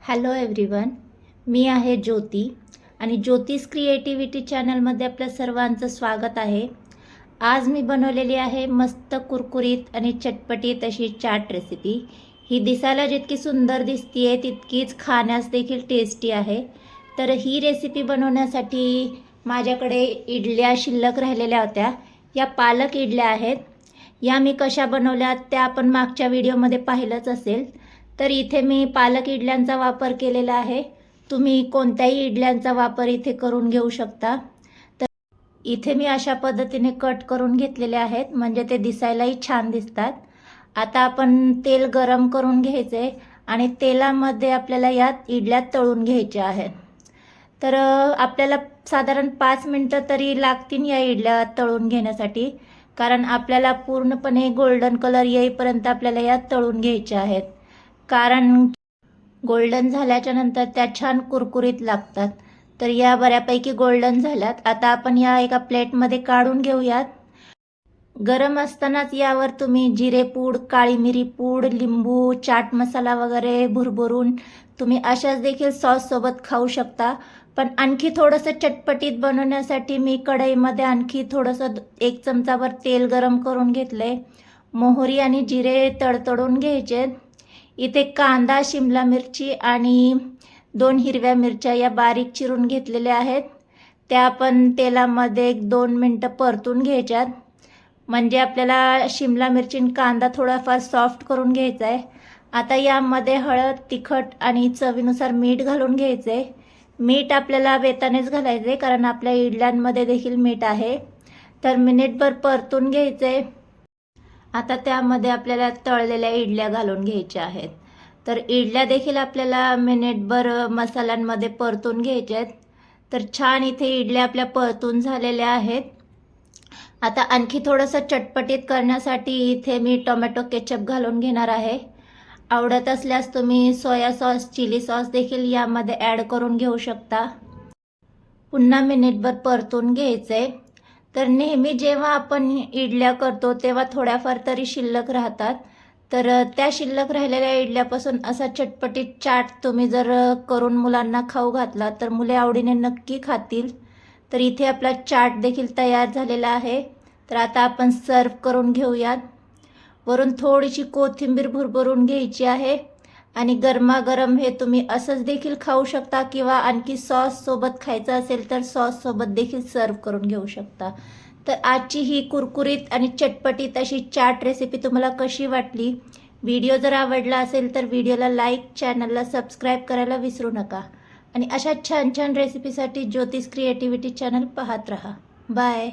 Hello everyone, मी आहे ज्योती आणि ज्योतिष क्रिएटिव्हिटी चॅनलमध्ये आपल्या सर्वांचं स्वागत आहे। आज मी बनवलेली आहे मस्त कुरकुरीत आणि चटपटीत अशी चाट रेसिपी। ही दिसायला जितकी सुंदर दिसतीये तितकीच खाण्यास देखील टेस्टी आहे। तर ही रेसिपी बनवण्यासाठी माझ्याकडे इडल्या शिल्लक राहिलेल्या होत्या। या पालक इडल्या आहेत। या मी कशा बनवल्या त्या आपण मागच्या व्हिडिओमध्ये पाहिलंच असेल। तर इथे मी पालक इडल्यांचा वापर केलेला आहे। तुम्ही कोणत्याही इडल्यांचा वापर इथे करून घेऊ शकता। तर इथे मी अशा पद्धतीने कट करून घेतलेले आहेत, म्हणजे ते दिसायलाही छान दिसतात। आता आपण तेल गरम करून घ्यायचे आणि तेलामध्ये आपल्याला यात इडल्या तळून घ्यायच्या आहेत। तर आपल्याला साधारण 5 मिनिटं तरी लागतील या इडल्या तळून घेण्यासाठी, कारण आपल्याला पूर्णपणे गोल्डन कलर येईपर्यंत आपल्याला या तळून घ्यायच्या आहेत। कारण गोल्डन झाल्याच्या नंतर त्या छान कुरकुरीत लागतात। तर या बऱ्यापैकी गोल्डन झाल्यात। आता आपण या एका प्लेटमध्ये काढून घेऊयात। गरम असतानाच यावर तुम्ही जिरे पूड, काळी मिरी पूड, लिंबू, चाट मसाला वगैरे भुरभुरून तुम्ही अशाच देखील सॉस सोबत खाऊ शकता। पण आणखी थोडंसं चटपटीत बनवण्यासाठी मी कढईमध्ये आणखी थोडंसं 1 चमचाभर तेल गरम करून घेतले। मोहरी आणि जिरे तडतडून घ्यायचे। इथे कांदा, शिमला मिरची आणि 2 हिरव्या मिरच्या या बारीक चिरून घेतलेल्या आहेत। त्या आपण तेलामध्ये 1-2 मिनिटं परतून घ्यायच्यात, म्हणजे आपल्याला शिमला मिरची आणि कांदा थोडाफार सॉफ्ट करून घ्यायचा आहे। आता यामध्ये हळद, तिखट आणि चवीनुसार मीठ घालून घ्यायचे। मीठ आपल्याला वेतानेच घालायचे, कारण आपल्या इडल्यांमध्ये देखील मीठ आहे। तर मिनिटभर परतून घ्यायचे। आता त्यामध्ये आपल्याला तळलेल्या इडल्या घालून घ्यायच्या आहेत। तर इडल्या देखील आपल्याला मिनिटभर मसाल्यांमध्ये परतून घ्यायच्या आहेत। तर छान इथे इडल्या आपल्या परतून झालेल्या आहेत। आता आणखी थोडंसं चटपटीत करण्यासाठी इथे मी टोमॅटो केचप घालून घेणार आहे। आवडत असल्यास तुम्ही सोया सॉस, चिली सॉस देखील यामध्ये ॲड करून घेऊ शकता। पुन्हा मिनिटभर परतून घ्यायचे। तर नेहमी जेव्हा आपण इडल्या करतो तेव्हा थोड्याफार तरी शिल्लक राहतात। तर त्या शिल्लक राहिलेल्या इडल्यापासून असा चटपटीत चाट तुम्ही जर करून मुलांना खाऊ घातला तर मुले आवडीने नक्की खातील। तर इथे आपला चाट देखील तयार झालेला आहे। तर आता आपण सर्व करून घेऊयात। वरून थोडीशी कोथिंबीर भुरभुरून घ्यायची आहे आणि गरमागरम हे तुम्ही असंच देखील खाऊ शकता, किंवा आणखी सॉस सोबत खायचं असेल तर सॉस सोबत देखील सर्व करून घेऊ शकता। तर आजची ही कुरकुरीत आणि चटपटीत अशी चाट रेसिपी तुम्हाला कशी वाटली? व्हिडिओ जर आवडला असेल तर व्हिडिओला लाईक, चॅनलला सबस्क्राईब करायला विसरू नका आणि अशा छान छान रेसिपीसाठी ज्योतिष क्रिएटिव्हिटी चॅनल पाहत रहा। बाय।